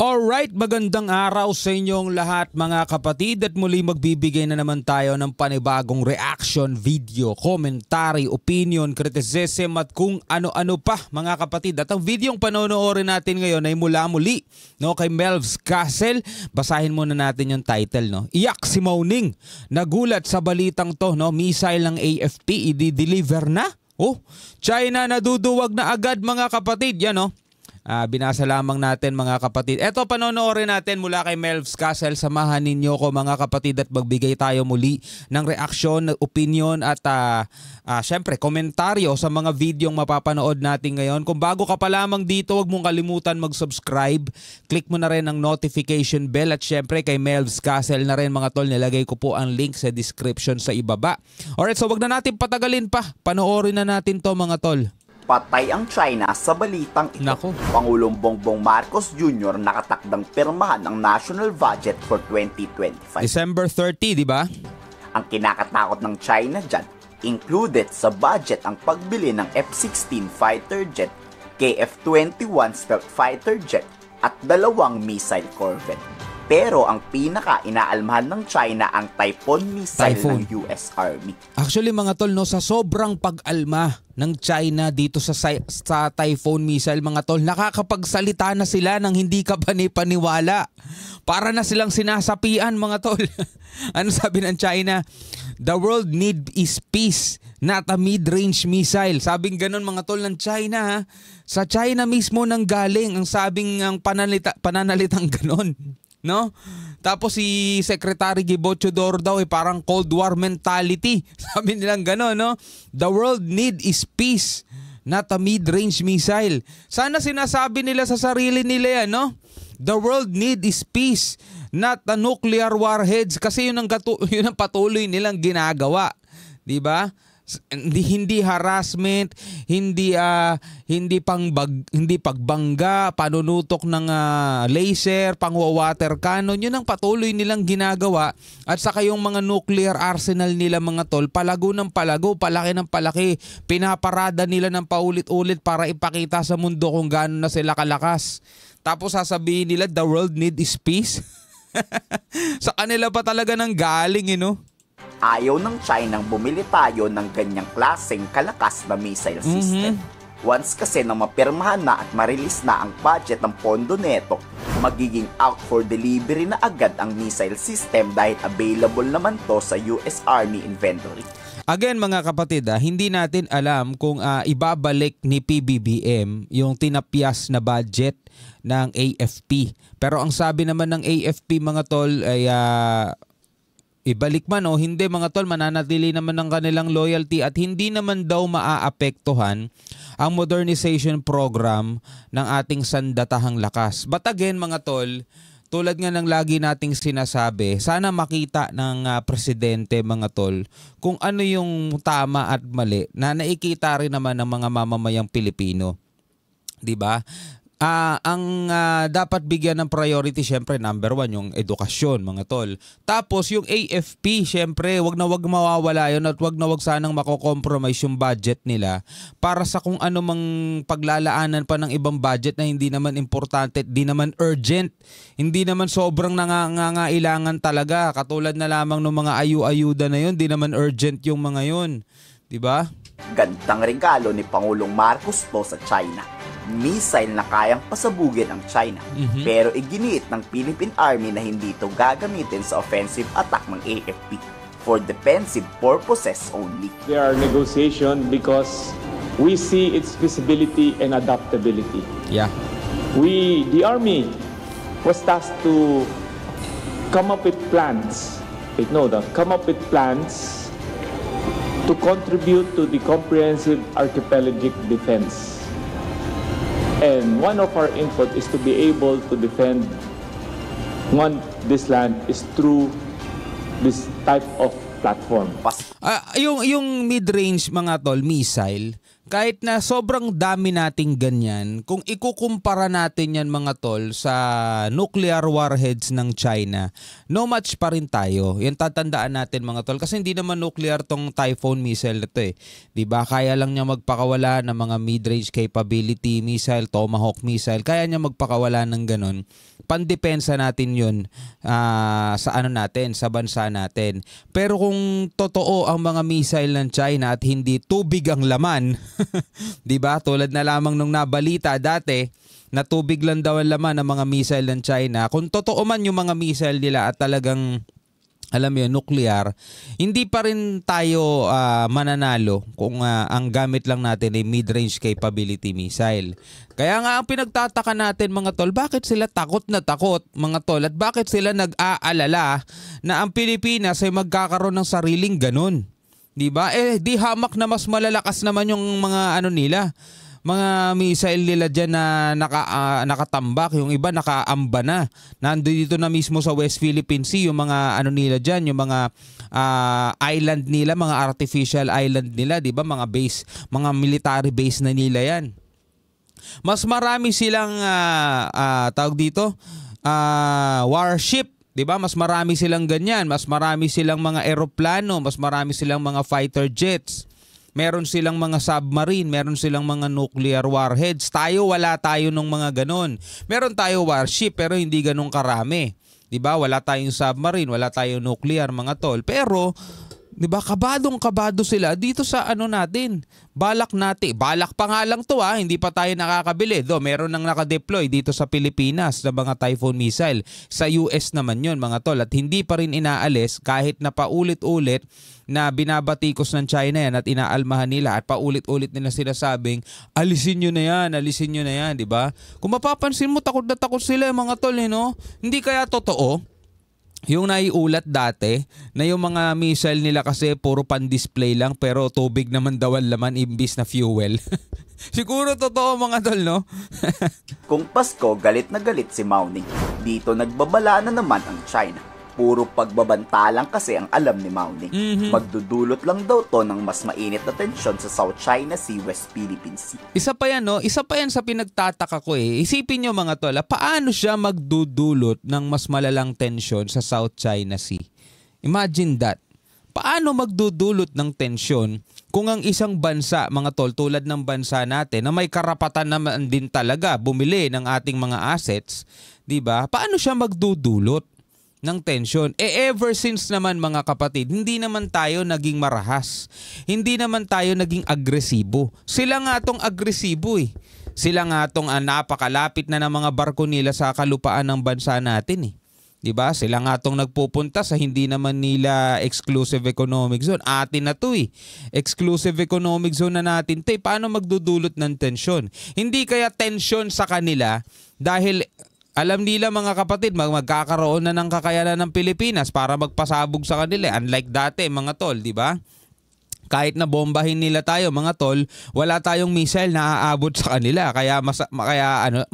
Alright, magandang araw sa inyong lahat mga kapatid at muli magbibigay na naman tayo ng panibagong reaction, video, commentary, opinion, criticism at kung ano-ano pa mga kapatid. At ang videong panonoorin natin ngayon ay mula-muli kay Melvs Castle. Basahin muna natin yung title. Iyak si Mao-Ning, nagulat sa balitang to, missile ng AFP i-deliver na? China naduduwag na agad mga kapatid. Yan binasa lamang natin mga kapatid. Eto, panonoorin natin mula kay Melvs Castle. Samahan ninyo ko mga kapatid at magbigay tayo muli ng reaksyon, opinion at syempre komentaryo sa mga videong mapapanood natin ngayon. Kung bago ka pa lamang dito, huwag mong kalimutan mag-subscribe. Click mo na rin ang notification bell at syempre kay Melvs Castle na rin mga tol. Nilagay ko po ang link sa description sa ibaba. Alright, so wag na natin patagalin pa. Panoorin na natin to mga tol. Patay ang China sa balitang ito. Nako. Pangulong Bongbong Marcos Jr. nakatakdang pirmahan ang national budget for 2025. December 30, di ba? Ang kinakatakot ng China dyan, included sa budget ang pagbili ng F-16 fighter jet, KF-21 stealth fighter jet, at 2 missile corvette. Pero ang pinaka-inaalmahan ng China ang Typhoon missile ng US Army. Actually mga tol, sa sobrang pag-alma ng China dito sa Typhoon missile mga tol, nakakapagsalita na sila ng hindi ka paniwala. Para na silang sinasapian mga tol. Ano sabi ng China? The world need is peace, not a mid-range missile. Sabing ganun mga tol ng China. Sa China mismo nang galing ang sabing ang pananalitang ganun. Tapos si Secretary Gibo Chodoro daw parang Cold War mentality. Sabi nilang gano'n, The world need is peace, not a mid-range missile. Sana sinasabi nila sa sarili nila yan, The world need is peace, not a nuclear warheads. Kasi yun ang patuloy nilang ginagawa. Diba? Hindi harassment, hindi pagbangga, panunutok ng laser, pangwa-water cannon. Yun ang patuloy nilang ginagawa. At saka yung mga nuclear arsenal nila mga tol, palago ng palago, palaki ng palaki. Pinaparada nila ng paulit-ulit para ipakita sa mundo kung gaano na sila kalakas. Tapos sasabihin nila the world need is peace. Sa kanila pa talaga nang galing Ayaw ng China bumili tayo ng ganyang klaseng kalakas na missile system. Once kasi na mapirmahan na at marilis na ang budget ng pondo neto, magiging out for delivery na agad ang missile system dahil available naman to sa US Army inventory. Again mga kapatid, hindi natin alam kung ibabalik ni PBBM yung tinapyas na budget ng AFP. Pero ang sabi naman ng AFP mga tol ay ibalik man o hindi mga tol, mananatili naman ng kanilang loyalty at hindi naman daw maaapektuhan ang modernization program ng ating sandatahang lakas. But again mga tol, tulad nga ng lagi nating sinasabi, sana makita ng presidente mga tol kung ano yung tama at mali na nakikita rin naman ng mga mamamayang Pilipino. Diba? Ang dapat bigyan ng priority syempre number 1 yung edukasyon mga tol. Tapos yung AFP syempre wag mawawala yun at wag sanang mako-compromise yung budget nila para sa kung ano mang paglalaanan pa ng ibang budget na hindi naman importante, hindi naman urgent, hindi naman sobrang nangangailangan talaga katulad na lamang ng mga ayu-ayuda na yun, hindi naman urgent yung mga yun. Diba? Gandang regalo ni Pangulong Marcos to sa China. Missile na kayang pasabugin ang China. Pero iginiit ng Philippine Army na hindi ito gagamitin sa offensive attack ng AFP for defensive purposes only. There are negotiations because we see its feasibility and adaptability. Yeah. The Army was tasked to come up with plans. Come up with plans to contribute to the comprehensive archipelagic defense. And one of our input is to be able to defend this land is through this type of platform. Yung mid-range mga tol, missile, kahit na sobrang dami nating ganyan, kung ikukumpara natin yan mga tol sa nuclear warheads ng China, no match pa rin tayo. Yan tatandaan natin mga tol kasi hindi naman nuclear tong Typhoon missile na to eh. 'Di ba? Kaya lang niya magpakawala ng mga mid-range capability missile, Tomahawk missile. Kaya niya magpakawala ng ganun. Pandepensa natin 'yun sa natin, sa bansa natin. Pero kung totoo ang mga missile ng China at hindi tubig ang laman, 'di ba? Tulad na lamang nung nabalita dati na tubig lang daw ang laman ng mga missile ng China. Kung totoo man yung mga missile nila at talagang alam mo yun, nuclear, hindi pa rin tayo mananalo kung ang gamit lang natin ay mid-range capability missile. Kaya nga ang pinagtataka natin mga tol, bakit sila takot na takot mga tol at bakit sila nag-aalala na ang Pilipinas ay magkakaroon ng sariling ganun? Diba? Di hamak na mas malalakas naman yung mga nila. Mga missile nila dyan na nakatambak, yung iba nakaamba na. Nandito na mismo sa West Philippine Sea yung mga nila dyan, yung mga island nila, mga artificial island nila, di ba? Mga base, mga military base na nila yan. Mas marami silang tawag dito, warship. 'Di ba? Mas marami silang ganyan, mas marami silang mga eroplano, mas marami silang mga fighter jets. Meron silang mga submarine, meron silang mga nuclear warheads. Tayo wala tayo ng mga ganon. Meron tayo warship pero hindi ganun karami. 'Di ba? Wala tayong submarine, wala tayong nuclear mga tol. Pero 'di ba, kabadong-kabado sila dito sa natin. Balak natin. Balak pa nga lang 'to hindi pa tayo nakakabili. Meron nang naka-deploy dito sa Pilipinas na mga Typhoon missile. Sa US naman 'yon mga tol at hindi pa rin inaalis kahit na paulit-ulit na binabatikos ng China yan at inaalmahan nila at paulit-ulit nila sinasabing alisin nyo na yan, di ba? Kung mapapansin mo, takot na takot sila mga tol, no? Hindi kaya totoo yung naiulat dati na yung mga missile nila kasi puro pan-display lang pero tubig naman daw ang laman imbis na fuel. Siguro totoo mga tol, no? Kung Pasko, galit na galit si Mao Ning. Dito nagbabala na naman ang China. Puro pagbabanta lang kasi ang alam ni Mao Ning. Magdudulot lang daw to ng mas mainit na tensyon sa South China Sea, West Philippine Sea. Isa pa yan, no? Isa pa yan sa pinagtataka ko eh. Isipin nyo mga tol, paano siya magdudulot ng mas malalang tensyon sa South China Sea? Imagine that. Paano magdudulot ng tensyon kung ang isang bansa, mga tol, tulad ng bansa natin na may karapatan naman din talaga bumili ng ating mga assets, 'di ba? Paano siya magdudulot ng tensyon? Ever since naman mga kapatid, hindi naman tayo naging marahas. Hindi naman tayo naging agresibo. Sila nga tong agresibo eh. Sila nga tong napakalapit na ng mga barko nila sa kalupaan ng bansa natin eh. 'Di ba? Sila nga tong nagpupunta sa hindi naman nila exclusive economic zone. Atin na 'to eh. Exclusive economic zone na natin 'to. Paano magdudulot ng tensyon? Hindi kaya tensyon sa kanila dahil alam nila mga kapatid, magkakaroon na ng kakayanan ng Pilipinas para magpasabog sa kanila. Unlike dati mga tol, di ba? Kahit na bombahin nila tayo mga tol, wala tayong missile na aabot sa kanila. Kaya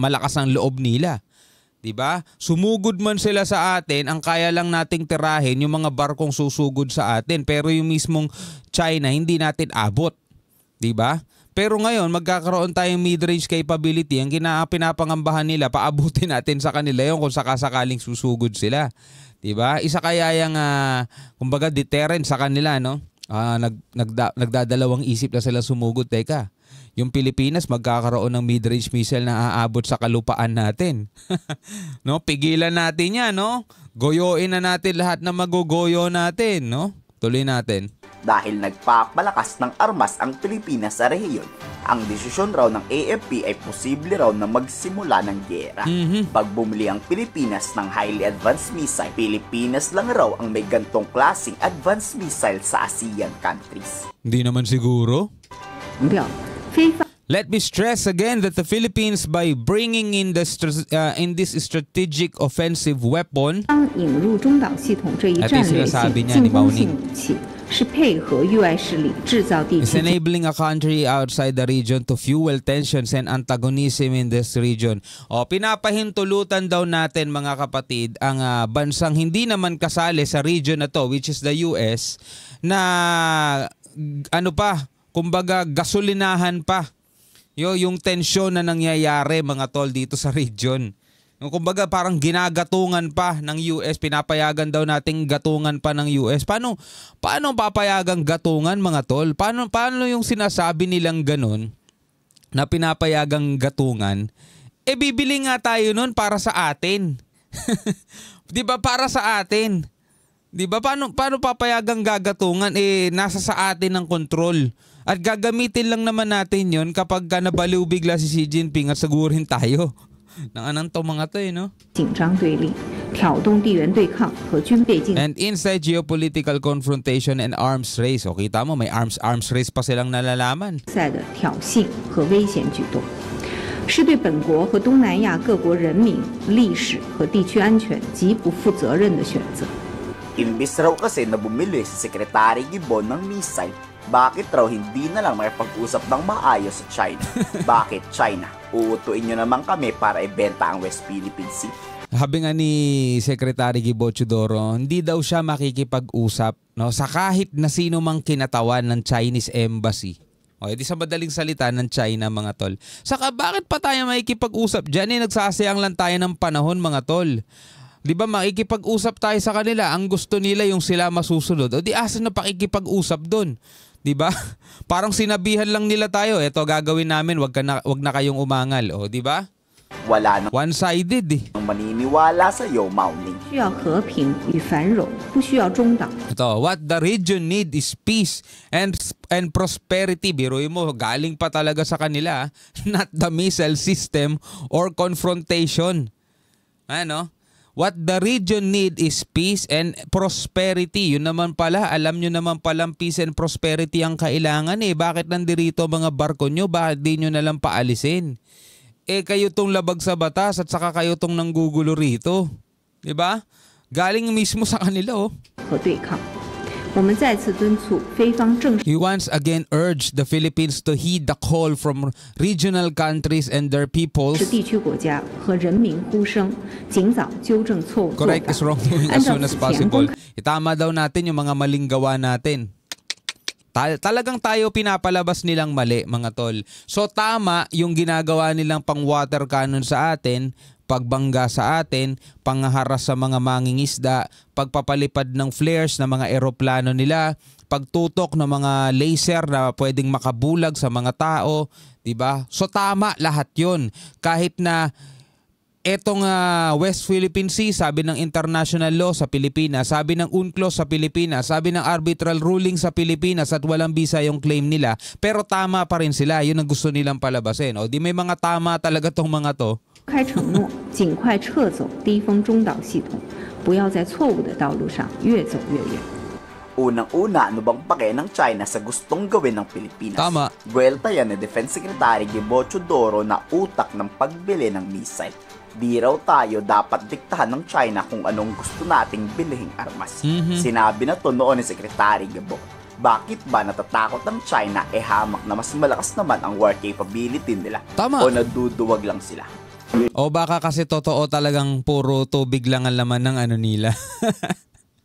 malakas ang loob nila. Di ba? Sumugod man sila sa atin, ang kaya lang nating tirahin yung mga barkong susugod sa atin. Pero yung mismong China, hindi natin abot. Di ba? Pero ngayon, magkakaroon tayong mid-range capability. Ang pinapangambahan nila, paabutin natin sa kanila yun kung sakasakaling susugod sila. Diba? Isa kaya yung, kumbaga, deterrent sa kanila, no? Nagdadalawang isip na sila sumugod. Teka, yung Pilipinas magkakaroon ng mid-range missile na aabot sa kalupaan natin. No? Pigilan natin yan, no? Goyoin na natin lahat na magogoyo natin, no? Tuloy natin. Dahil nagpapalakas ng armas ang Pilipinas sa rehiyon, ang desisyon raw ng AFP ay posible raw na magsimula ng giyera. Pag bumili ang Pilipinas ng highly advanced missile, Pilipinas lang raw ang may gantong klaseng advanced missile sa ASEAN countries. Hindi naman siguro. Let me stress again that the Philippines, by bringing in this strategic offensive weapon, at sinasabi niya ni Mao Ning, is enabling a country outside the region to fuel tensions and antagonism in this region. Pinapahintulutan daw natin mga kapatid ang bansang hindi naman kasali sa region na to, which is the US, na kumbaga gasolinahan pa yung tensyon na nangyayari mga tol dito sa region. Kumbaga parang ginagatungan pa ng US, pinapayagan daw nating gatungan pa ng US. Paano papayagang gatungan mga tol? Paano yung sinasabi nilang ganun na pinapayagang gatungan? Bibili nga tayo nun para sa atin. 'Di ba, para sa atin? 'Di ba, paano papayagang gagatungan? Nasa sa atin ang control. At gagamitin lang naman natin 'yon kapag nabaliw bigla si Xi Jinping at sagurin tayo. Nang anong to mga to no? And inside geopolitical confrontation and arms race. O kita mo, may arms race pa silang nalalaman. 是对本国和东南亚各国人民、历史和地区安全极不负责任的选择。 Imbis raw kasi na bumili si Secretary Gibbon ng missile, bakit raw hindi na lang makipag-usap ng maayos sa China? Bakit China? Uutuin nyo naman kami para ibenta ang West Philippine Sea. Sabi nga ni Secretary Gibo Teodoro, hindi daw siya makikipag-usap sa kahit na sino mang kinatawan ng Chinese Embassy. O, edi sa madaling salita ng China mga tol. Saka bakit pa tayo makikipag-usap dyan? Nagsasayang lang tayo ng panahon mga tol. Di ba makikipag-usap tayo sa kanila, ang gusto nila yung sila masusunod. O di asan na pakikipag-usap doon? Di ba? Parang sinabihan lang nila tayo, eto gagawin namin, wag na kayong umangal. O di ba? Wala nang one-sided maniniwala sa iyo, Mao Ning. Ito, what the region need is peace and prosperity. Biruin mo, galing pa talaga sa kanila, not the missile system or confrontation. Ano? What the region need is peace and prosperity. Yun naman pala, alam nyo naman palang peace and prosperity ang kailangan Bakit nandirito mga barko nyo? Bakit di nyo nalang paalisin? Kayo tong labag sa batas at saka kayo tong nanggugulo rito. Diba? Galing mismo sa kanila He once again urged the Philippines to heed the call from regional countries and their peoples. Correct is wrongdoing as soon as possible. Itama daw natin yung mga maling gawa natin. Talagang tayo pinapalabas nilang mali mga tol. So tama yung ginagawa nilang pang water cannon sa atin, pagbangga sa atin, panghaharas sa mga mangingisda, pagpapalipad ng flares ng mga eroplano nila, pagtutok ng mga laser na pwedeng makabulag sa mga tao, 'di ba? So tama lahat 'yon. Kahit na etong West Philippine Sea, sabi ng international law sa Pilipinas, sabi ng UNCLOS sa Pilipinas, sabi ng arbitral ruling sa Pilipinas at walang bisa yung claim nila, pero tama pa rin sila. Yun ang gusto nilang palabasin. O di may mga tama talaga tong mga to. Unang-una, ano bang pake ng China sa gustong gawin ng Pilipinas? Tama. Buwelta yan ni Defense Secretary Gibo Teodoro na utak ng pagbili ng missile. Di raw tayo dapat diktahan ng China kung anong gusto nating bilihing armas. Sinabi na to noon ni Secretary Gibo. Bakit ba natatakot ang China hamak na mas malakas naman ang war capability nila? Tama. O naduduwag lang sila? O baka kasi totoo talagang puro tubig lang ang laman ng nila.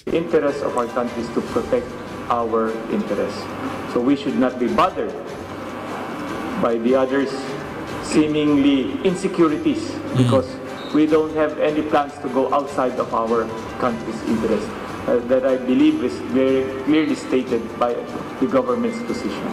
The interest of our country is to protect our interests. So we should not be bothered by the others' seemingly insecurities because we don't have any plans to go outside of our country's interest. That I believe is very clearly stated by the government's position.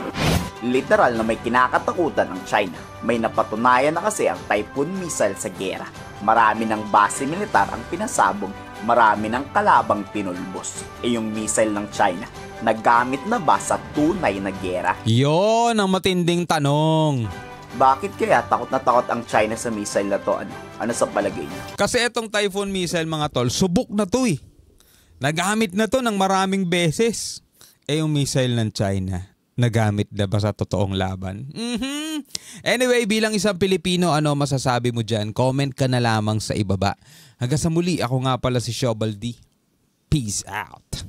Literal na may kinakatakutan ang China. May napatunayan na kasi ang Typhoon missile sa gera. Marami ng base militar ang pinasabog, marami ng kalabang tinulbos. Yung missile ng China, naggamit na ba sa tunay na gera? Yon ang matinding tanong. Bakit kaya takot na takot ang China sa missile na to? Ano sa palagay niyo? Kasi itong Typhoon missile mga tol, subok na to Nagamit na to ng maraming beses. Yung missile ng China, nagamit na ba sa totoong laban? Anyway, bilang isang Pilipino, ano masasabi mo dyan? Comment ka na lamang sa ibaba. Hanggang sa muli, ako nga pala si Shobal D. Peace out.